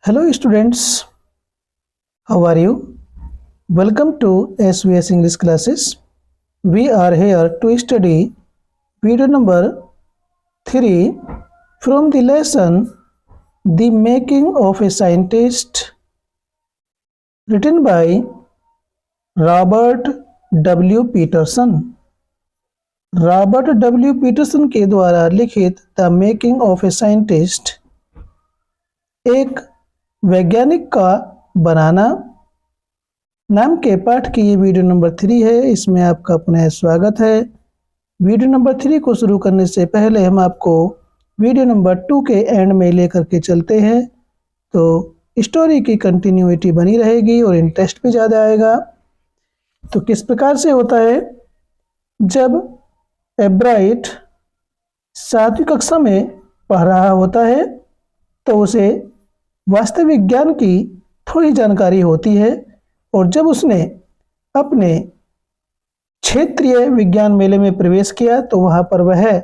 Hello students, how are you? Welcome to SVS English classes. We are here to study video number 3 from the lesson The Making of a Scientist, written by Robert W Peterson. Robert W Peterson के द्वारा लिखित the making of a scientist, एक वैज्ञानिक का बनाना नाम के पाठ की ये वीडियो नंबर 3 है। इसमें आपका पुनः स्वागत है। वीडियो नंबर 3 को शुरू करने से पहले हम आपको वीडियो नंबर 2 के एंड में लेकर के चलते हैं, तो स्टोरी की कंटिन्यूटी बनी रहेगी और इंटरेस्ट भी ज़्यादा आएगा। तो किस प्रकार से होता है, जब एब्राइट 7वीं कक्षा में पढ़ रहा होता है तो उसे वास्तविक ज्ञान की थोड़ी जानकारी होती है, और जब उसने अपने क्षेत्रीय विज्ञान मेले में प्रवेश किया तो वहाँ पर वह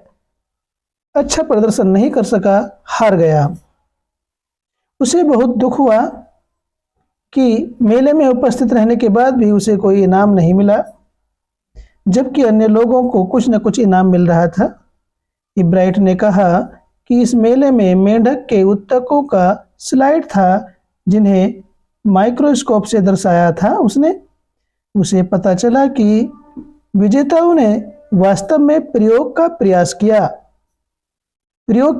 अच्छा प्रदर्शन नहीं कर सका, हार गया। उसे बहुत दुख हुआ कि मेले में उपस्थित रहने के बाद भी उसे कोई इनाम नहीं मिला, जबकि अन्य लोगों को कुछ न कुछ इनाम मिल रहा था। एब्राइट ने कहा कि इस मेले में मेंढक के ऊतकों का स्लाइड था, जिन्हें माइक्रोस्कोप से दर्शाया था। उसे पता चला कि विजेताओं ने वास्तव में प्रयोग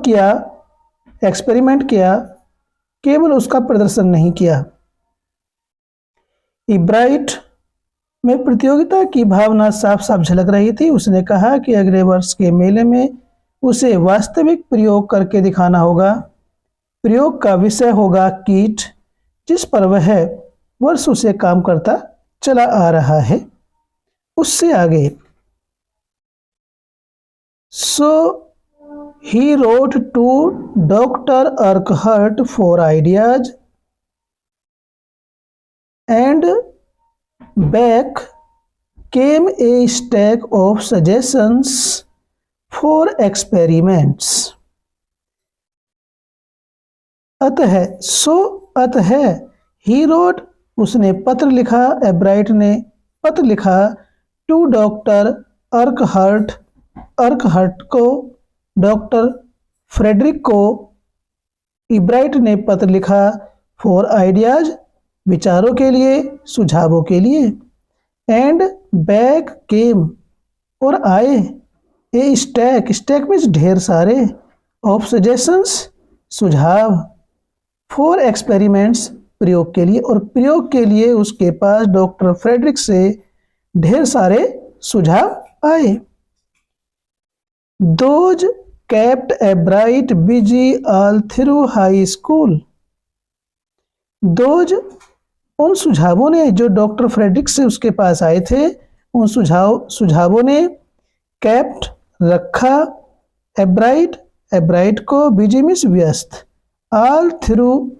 किया, एक्सपेरिमेंट किया, केवल उसका प्रदर्शन नहीं किया। एब्राइट में प्रतियोगिता की भावना साफ साफ झलक रही थी। उसने कहा कि अगले वर्ष के मेले में उसे वास्तविक प्रयोग करके दिखाना होगा। प्रयोग का विषय होगा कीट, जिस पर वह वर्षों से काम करता चला आ रहा है। उससे आगे so he wrote to Doctor Urquhart for ideas and back came a stack of suggestions for experiments. अतः he wrote, उसने पत्र लिखा, एब्राइट ने पत्र लिखा टू डॉक्टर अर्कहर्ट को, डॉक्टर फ्रेडरिक को। एब्राइट ने पत्र लिखा फॉर आइडियाज, विचारों के लिए, सुझावों के लिए। एंड बैक केम, और आए, ए स्टैक मीन्स ढेर सारे, ऑफ सजेशंस सुझाव, फॉर एक्सपेरिमेंट्स प्रयोग के लिए, और प्रयोग के लिए उसके पास डॉक्टर फ्रेडरिक से ढेर सारे सुझाव आए। Those kept एब्राइट busy all through high school. Those, उन सुझावों ने जो डॉक्टर फ्रेडरिक से उसके पास आए थे, उन सुझावों ने केप्ट रखा, एब्राइट को, बिजी मीन्स व्यस्त, ऑल थ्रू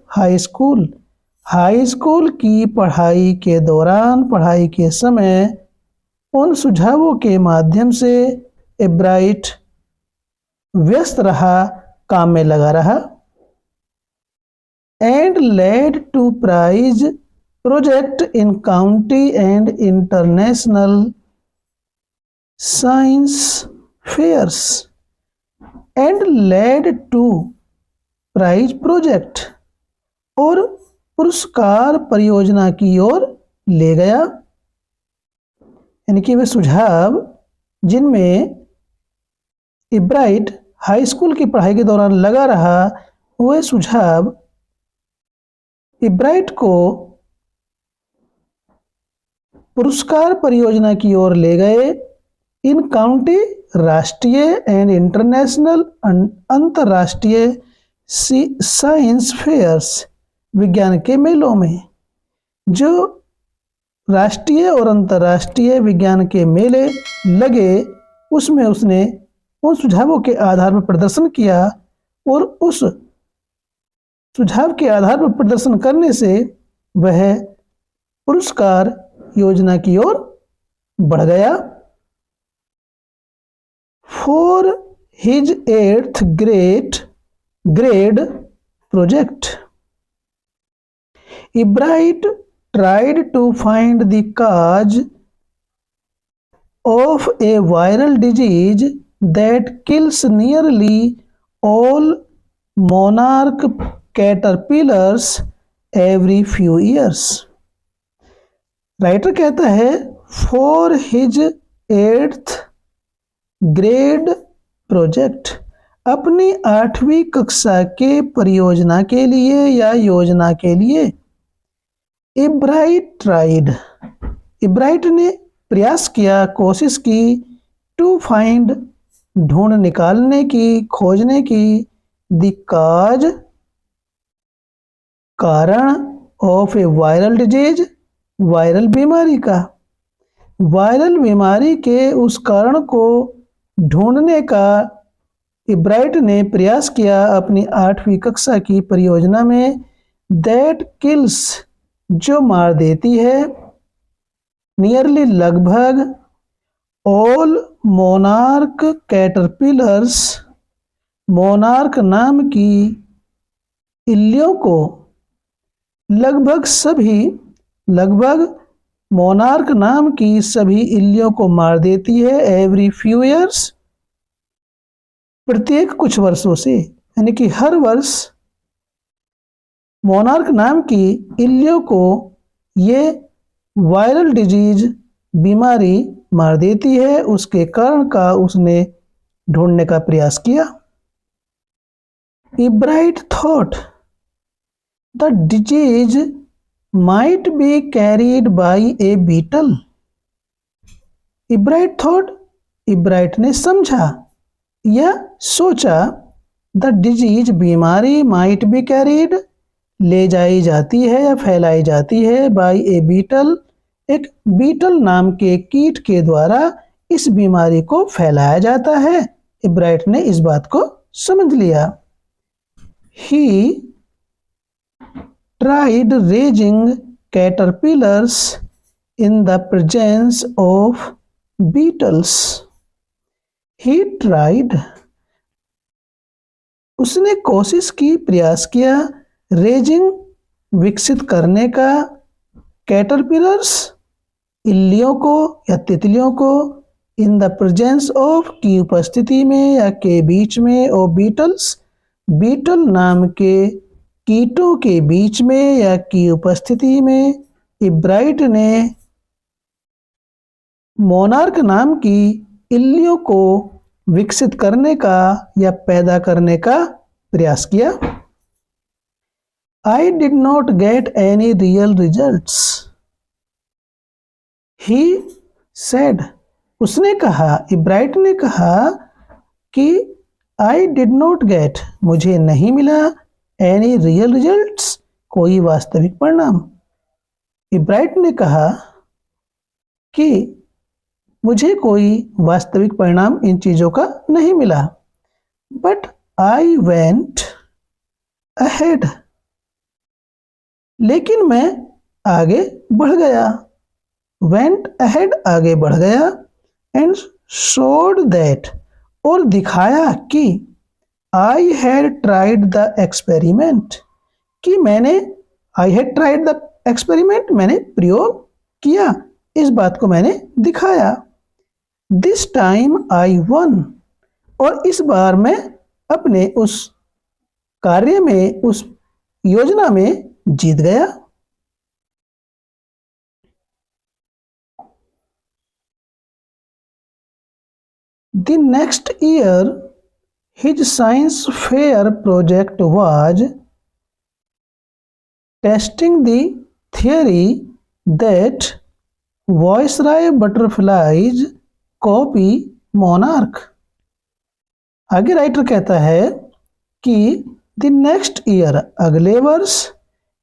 हाई स्कूल की पढ़ाई के दौरान, पढ़ाई के समय उन सुझावों के माध्यम से एब्राइट व्यस्त रहा, काम में लगा रहा। And led to prize project in county and international science fairs. And led to prize project, और पुरस्कार परियोजना की ओर ले गया। यानी कि वे सुझाव जिनमें एब्राइट हाई स्कूल की पढ़ाई के दौरान लगा रहा, वे सुझाव एब्राइट को पुरस्कार परियोजना की ओर ले गए। इन काउंटी, राष्ट्रीय, एंड इंटरनेशनल, अंतर्राष्ट्रीय, साइंस फेयर्स, विज्ञान के मेलों में। जो राष्ट्रीय और अंतर्राष्ट्रीय विज्ञान के मेले लगे, उसमें उसने उन सुझावों के आधार पर प्रदर्शन किया, और उस सुझाव के आधार पर प्रदर्शन करने से वह पुरस्कार योजना की ओर बढ़ गया। for his 8th grade project. Ebright tried to find the cause of a viral disease that kills nearly all monarch caterpillars every few years. Writer कहता है for his 8th grade project, अपनी 8वीं कक्षा के परियोजना के लिए या योजना के लिए इब्राइट ने प्रयास किया, कोशिश की, टू फाइंड ढूंढ निकालने की, खोजने की, द काज कारण, of A viral disease viral बीमारी का, वायरल बीमारी के उस कारण को ढूंढने का इब्राइट ने प्रयास किया अपनी 8वीं कक्षा की परियोजना में। दैट किल्स, जो मार देती है, नियरली लगभग, ऑल मोनार्क कैटरपिलर्स, मोनार्क नाम की इल्लियों को, लगभग सभी, लगभग मोनार्क नाम की सभी इल्लियों को मार देती है। एवरी फ्यू ईयर्स, प्रत्येक कुछ वर्षों से, यानी कि हर वर्ष मोनार्क नाम की इल्लियों को ये वायरल डिजीज बीमारी मार देती है। उसके कारण का उसने ढूंढने का प्रयास किया। Ebright thought the disease might be carried by a beetle. Ebright thought, Ebright ने समझा या सोचा, द डिजीज बीमारी, माइट बी कैरिड, ले जाई जाती है या फैलाई जाती है, बाय ए बीटल, एक बीटल नाम के कीट के द्वारा इस बीमारी को फैलाया जाता है। इब्राइट ने इस बात को समझ लिया। ही tried raising caterpillars in the presence of beetles. He tried, उसने कोशिश की, प्रयास किया, रेजिंग, विकसित करने का, कैटरपिलर्स, इल्लियों को या तितलियों को, इन द प्रेजेंस ऑफ, की उपस्थिति में या के बीच में, और बीटल्स, बीटल नाम के कीटों के बीच में या की उपस्थिति में। इब्राइट ने मोनार्क नाम की इल्लियों को विकसित करने का या पैदा करने का प्रयास किया। I did not get any real results. He said, उसने कहा, इब्राइट ने कहा कि I did not get, मुझे नहीं मिला, एनी रियल रिजल्ट्स, कोई वास्तविक परिणाम। इब्राइट ने कहा कि मुझे कोई वास्तविक परिणाम इन चीजों का नहीं मिला। बट आई वेंट अहेड, लेकिन मैं आगे बढ़ गया। वेंट अहेड, आगे बढ़ गया। एंड शोड दैट, और दिखाया कि I had tried the experiment, कि मैंने, I had tried the experiment, मैंने प्रयोग किया, इस बात को मैंने दिखाया। This time I won, और इस बार मैं अपने उस कार्य में, उस योजना में जीत गया। The next year his science fair project was testing the theory that viceroy butterflies copy monarch. आगे राइटर कहता है कि द नेक्स्ट ईयर, अगले वर्ष,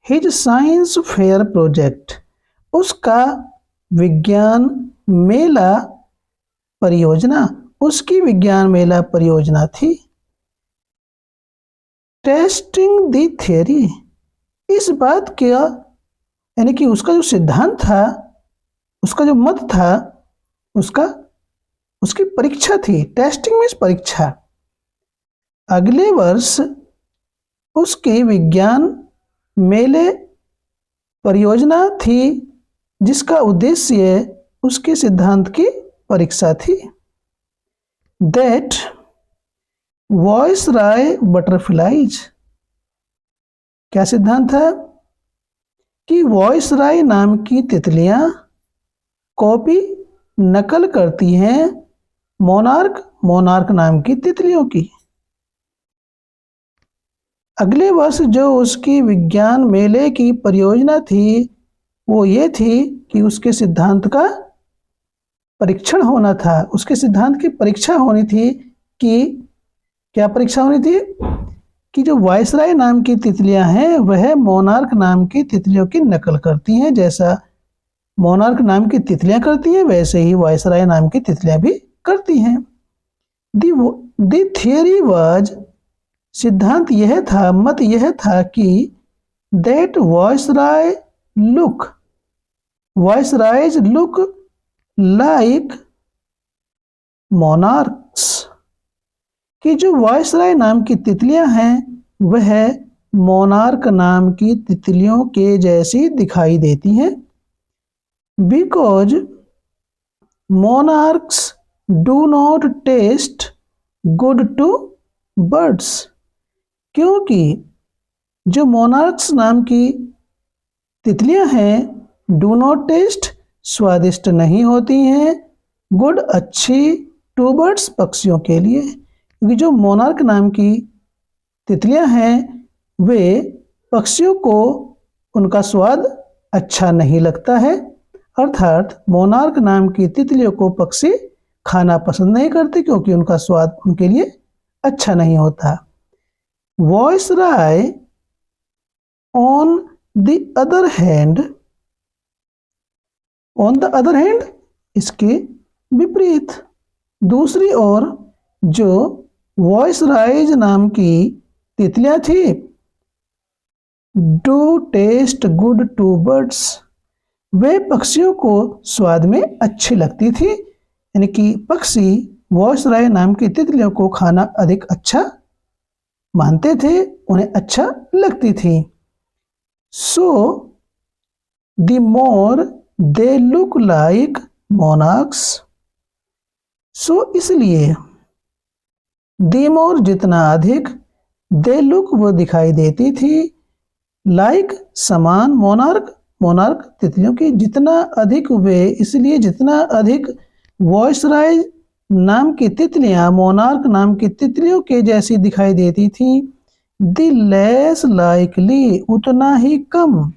हिज साइंस फेयर प्रोजेक्ट, उसका विज्ञान मेला परियोजना, उसकी विज्ञान मेला परियोजना थी। टेस्टिंग द थियरी, इस बात का, यानी कि उसका जो सिद्धांत था, उसका जो मत था, उसका उसकी परीक्षा थी। टेस्टिंग मीन्स परीक्षा। अगले वर्ष उसकी विज्ञान मेले परियोजना थी जिसका उद्देश्य उसके सिद्धांत की परीक्षा थी। दैट वॉइसरॉय बटरफ्लाइज, क्या सिद्धांत था कि वॉइसरॉय नाम की तितलियां कॉपी नकल करती हैं मोनार्क नाम की तितलियों की। अगले वर्ष जो उसकी विज्ञान मेले की परियोजना थी वो ये थी कि उसके सिद्धांत का परीक्षण होना था। उसके सिद्धांत की परीक्षा होनी थी कि क्या परीक्षा होनी थी कि जो वायसराय नाम की तितलियां हैं वह मोनार्क नाम की तितलियों की नकल करती हैं। जैसा मोनार्क नाम की तितलियां करती हैं वैसे ही वायसराय नाम की तितलियां भी करती हैं। द थियरी वाज, सिद्धांत यह था, मत यह था कि दैट वायसरायज लुक लाइक मोनार्क्स, कि जो वायसराय नाम की तितलियां हैं वह मोनार्क नाम की तितलियों के जैसी दिखाई देती हैं। Because monarchs do not taste good to birds, क्योंकि जो मोनार्क्स नाम की तितलियां हैं डू नॉट टेस्ट, स्वादिष्ट नहीं होती हैं, गुड अच्छी, टू बर्ड्स पक्षियों के लिए, क्योंकि जो मोनार्क नाम की तितलियां हैं वे पक्षियों को उनका स्वाद अच्छा नहीं लगता है, अर्थात मोनार्क नाम की तितलियों को पक्षी खाना पसंद नहीं करते क्योंकि उनका स्वाद उनके लिए अच्छा नहीं होता। Viceroy on the other hand, इसके विपरीत, दूसरी ओर जो वायसरायज नाम की तितलियां थी do taste good to birds, वे पक्षियों को स्वाद में अच्छी लगती थी, यानी कि पक्षी वायसराय नाम की तितलियों को खाना अधिक अच्छा मानते थे, उन्हें अच्छा लगती थी। So the more they look like monarchs, so इसलिए द मोर जितना अधिक, दे लुक वो दिखाई देती थी, लाइक समान, मोनार्क तितलियों की, जितना अधिक वे, इसलिए जितना अधिक वायसराय नाम की तितलियां मोनार्क नाम की तितलियों के जैसी दिखाई देती थी, द लेस लाइकली, उतना ही कम,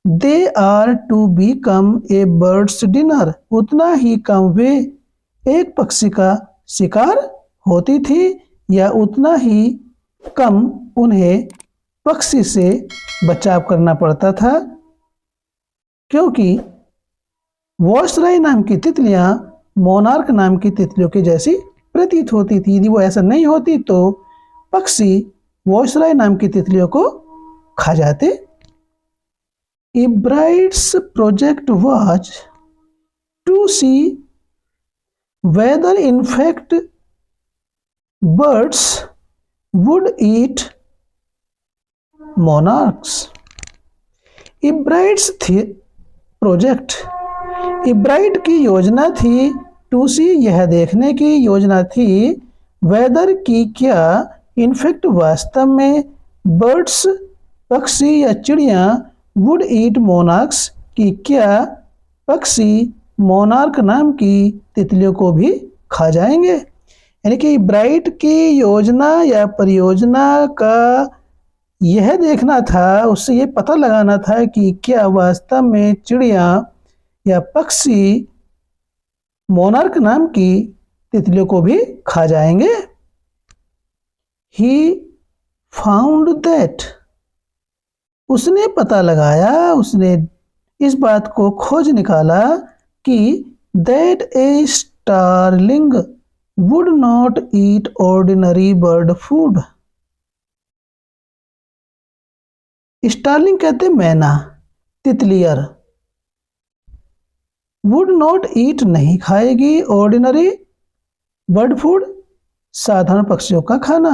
they are to become a bird's dinner, उतना ही कम वे एक पक्षी का शिकार होती थी या उतना ही कम उन्हें पक्षी से बचाव करना पड़ता था, क्योंकि वायसराय नाम की तितलियां मोनार्क नाम की तितलियों की जैसी प्रतीत होती थी। यदि वो ऐसा नहीं होती तो पक्षी वायसराय नाम की तितलियों को खा जाते। Ebright's project was to see whether in fact birds would eat monarchs. Ebright's project, Ebright की योजना थी, टू सी यह देखने की योजना थी, वेदर की क्या, इनफैक्ट वास्तव में, बर्ड्स पक्षी या चिड़िया, वुड ईट मोनार्क्स की क्या पक्षी मोनार्क नाम की तितलियों को भी खा जाएंगे। यानी कि ब्राइट की योजना या परियोजना का यह देखना था, उससे ये पता लगाना था कि क्या वास्तव में चिड़िया या पक्षी मोनार्क नाम की तितलियों को भी खा जाएंगे। He found that, उसने पता लगाया, उसने इस बात को खोज निकाला कि that a starling would not eat ordinary bird food। Starling कहते मैना, तितलियर, वुड नॉट ईट नहीं खाएगी, ऑर्डिनरी बर्ड फूड, साधारण पक्षियों का खाना।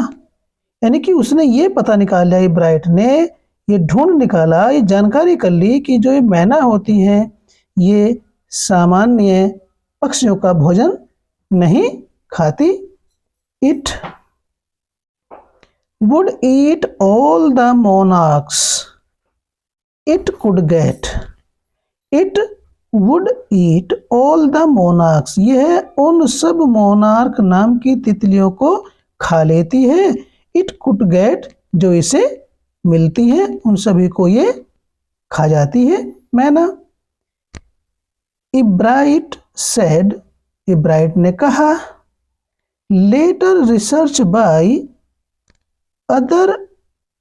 यानी कि उसने ये पता निकाला, ये ब्राइट ने ये ढूंढ निकाला, ये जानकारी कर ली कि जो ये मैना होती हैं ये सामान्य पक्षियों का भोजन नहीं खाती। It would eat all the monarchs it could get. It would eat all the monarchs, यह उन सब मोनार्क नाम की तितलियों को खा लेती है। It could get, जो इसे मिलती है, उन सभी को ये खा जाती है मैना। इब्राइट said, इब्राइट ने कहा, later research by other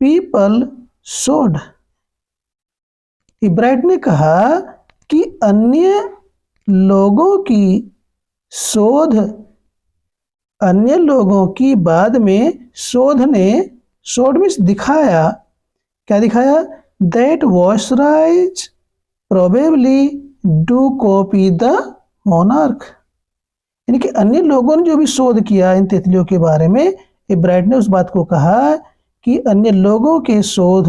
people showed, Ebright ने कहा कि अन्य लोगों की शोध, अन्य लोगों की बाद में शोध ने, शोध में दिखाया, क्या दिखाया, that Viceroys probably do copy the monarch, यानी कि अन्य लोगों ने जो भी शोध किया इन तितलियों के बारे में, इब्राइट ने उस बात को कहा कि अन्य लोगों के शोध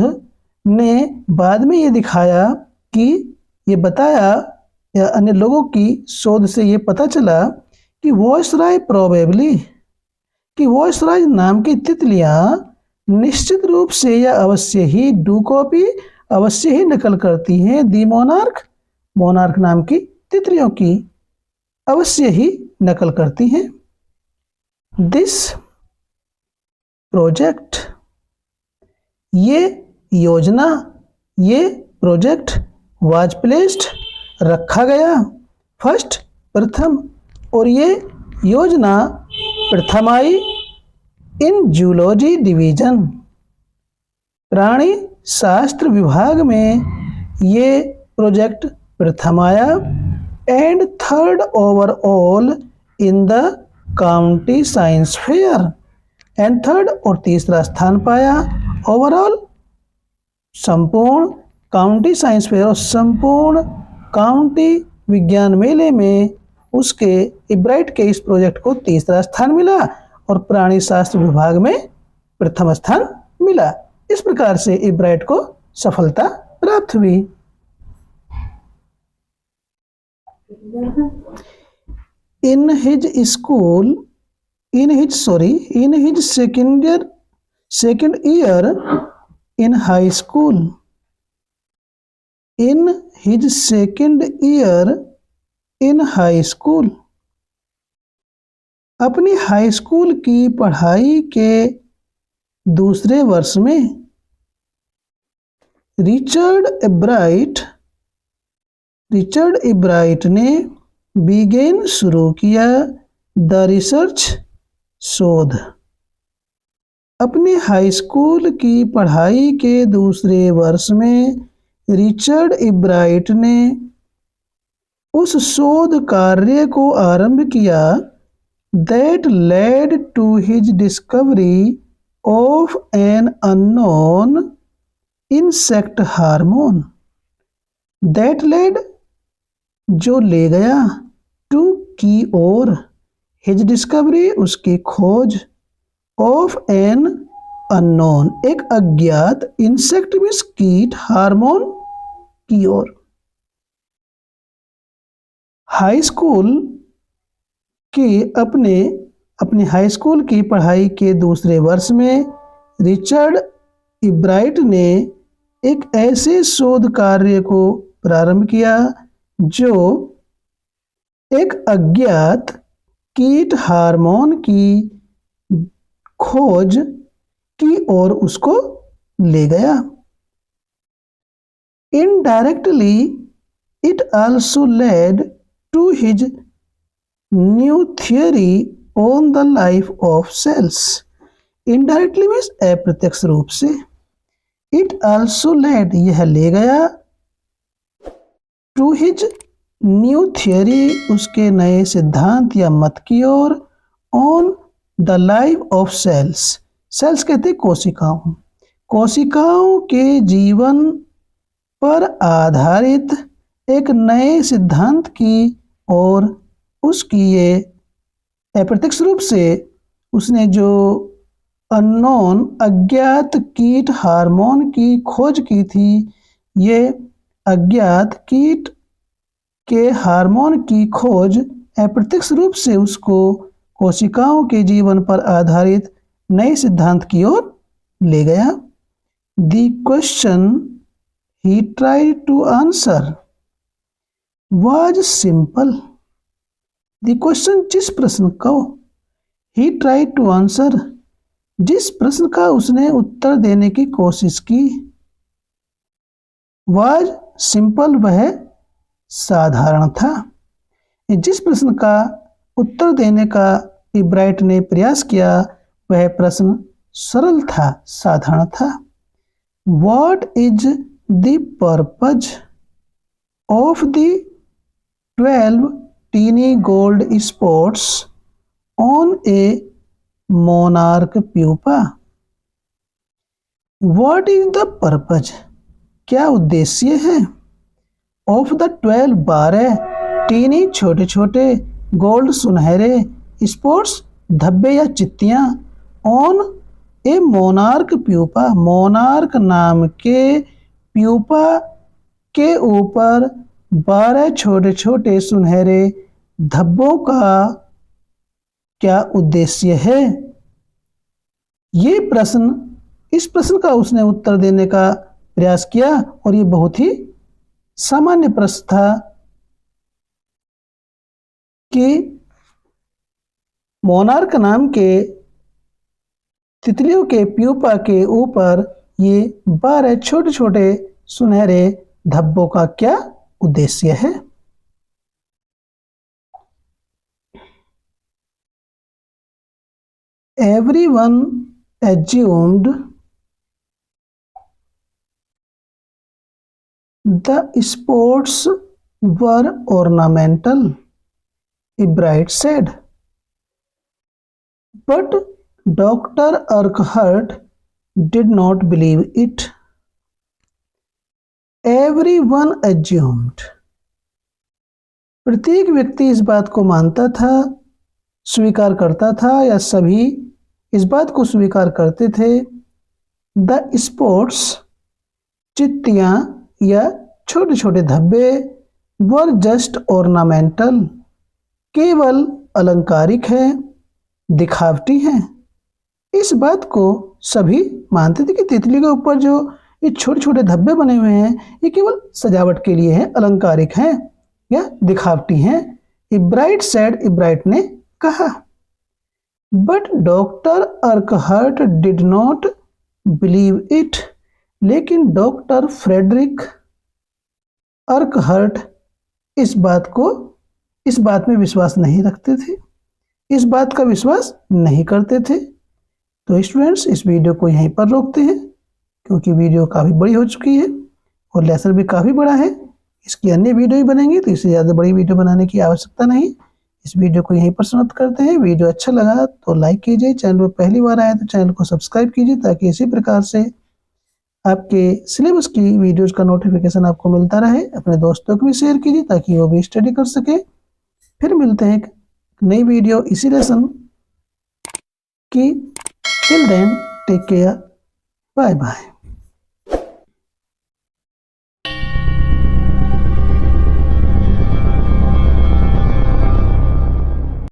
ने बाद में ये दिखाया कि ये बताया, या अन्य लोगों की शोध से ये पता चला कि वॉइसराय प्रोबेबली, कि वॉइसराय नाम की तितलियां निश्चित रूप से या अवश्य ही डू कॉपी, अवश्य ही नकल करती हैं दी मोनार्क, मोनार्क नाम की तितलियों की अवश्य ही नकल करती हैं। दिस प्रोजेक्ट, ये योजना, ये प्रोजेक्ट वाज प्लेस्ड, रखा गया, फर्स्ट, प्रथम, और ये योजना प्रथम आई इन जूलॉजी डिवीजन, प्राणी शास्त्र विभाग में ये प्रोजेक्ट प्रथम आया, and third overall in the county science fair, and third, और तीसरा स्थान पाया ओवरऑल संपूर्ण काउंटी साइंस फेयर, और संपूर्ण काउंटी विज्ञान मेले में उसके इब्राइट के इस प्रोजेक्ट को तीसरा स्थान मिला और प्राणी शास्त्र विभाग में प्रथम स्थान मिला। इस प्रकार से इब्राइट को सफलता प्राप्त हुई। In his second year in high school, in his second year in high school, अपनी हाई स्कूल की पढ़ाई के दूसरे वर्ष में रिचर्ड इब्राइट ने बिगेन शुरू किया द रिसर्च, शोध। अपने हाई स्कूल की पढ़ाई के दूसरे वर्ष में रिचर्ड इब्राइट ने उस शोध कार्य को आरंभ किया that led to his discovery of an unknown insect hormone, that led, जो ले गया, to, की ओर, his discovery, उसकी खोज, of an unknown, एक अज्ञात, insect मीन्स कीट, हार्मोन, की ओर। हाई स्कूल कि अपने हाई स्कूल की पढ़ाई के दूसरे वर्ष में रिचर्ड इब्राइट ने एक ऐसे शोध कार्य को प्रारंभ किया जो एक अज्ञात कीट हार्मोन की खोज की ओर उसको ले गया। Indirectly it also led to his new theory on the life of cells. Indirectly means अप्रत्यक्ष रूप से। इट आल्सो लेड, यह ले गया, टू हिज न्यू थियोरी, उसके नए सिद्धांत या मत की ओर, on the life of cells. Cells कहते हैं कोशिकाओं, कोशिकाओं के जीवन पर आधारित एक नए सिद्धांत की ओर उसकी ये अप्रत्यक्ष रूप से उसने जो अननोन अज्ञात कीट हार्मोन की खोज की थी, ये अज्ञात कीट के हार्मोन की खोज अप्रत्यक्ष रूप से उसको कोशिकाओं के जीवन पर आधारित नए सिद्धांत की ओर ले गया। The question he tried to answer was simple. The question जिस प्रश्न को ही ट्राइड टू आंसर, जिस प्रश्न का उसने उत्तर देने की कोशिश की, वाज सिंपल वह साधारण था। जिस प्रश्न का उत्तर देने का इब्राइट ने प्रयास किया वह प्रश्न सरल था, साधारण था। What is the purpose of the 12 teeny gold spots on a monarch pupa? What is the purpose? क्या उद्देश्य है? ऑफ द 12 टीनी छोटे छोटे गोल्ड सुनहरे स्पॉट्स धब्बे या चित्तियां on a monarch pupa, monarch नाम के प्यूपा के ऊपर 12 छोटे छोटे सुनहरे धब्बों का क्या उद्देश्य है? ये प्रश्न, इस प्रश्न का उसने उत्तर देने का प्रयास किया और ये बहुत ही सामान्य प्रश्न था कि मोनार्क नाम के तितलियों के प्यूपा के ऊपर ये 12 छोटे छोटे सुनहरे धब्बों का क्या उद्देश्य है? Everyone assumed the spots were ornamental, Ebright said. But Dr. Urquhart did not believe it. Everyone assumed. प्रत्येक व्यक्ति इस बात को मानता था, स्वीकार करता था, या सभी इस बात को स्वीकार करते थे। द स्पॉट्स, चित्तियां या छोटे छोटे धब्बे, वर जस्ट ऑर्नामेंटल, केवल अलंकारिक है, दिखावटी हैं। इस बात को सभी मानते थे कि तितली के ऊपर जो ये छोटे छोटे धब्बे बने हुए हैं ये केवल सजावट के लिए हैं, अलंकारिक हैं या दिखावटी हैं। इब्राइट सेड, इब्राइट ने कहा। But Doctor Urquhart did not believe it, लेकिन डॉक्टर फ्रेडरिक अर्कहर्ट इस बात में विश्वास नहीं रखते थे, इस बात का विश्वास नहीं करते थे। तो स्टूडेंट्स, इस वीडियो को यहीं पर रोकते हैं क्योंकि वीडियो काफ़ी बड़ी हो चुकी है और लेसन भी काफ़ी बड़ा है। इसकी अन्य वीडियो ही बनेंगी तो इससे ज़्यादा बड़ी वीडियो बनाने की आवश्यकता नहीं। इस वीडियो को यहीं पर समाप्त करते हैं। वीडियो अच्छा लगा तो लाइक कीजिए, चैनल पर पहली बार आए तो चैनल को सब्सक्राइब कीजिए ताकि इसी प्रकार से आपके सिलेबस की वीडियोज़ का नोटिफिकेशन आपको मिलता रहे। अपने दोस्तों को भी शेयर कीजिए ताकि वो भी स्टडी कर सके। फिर मिलते हैं एक नई वीडियो इसी लेसन की। Till then take care, bye bye.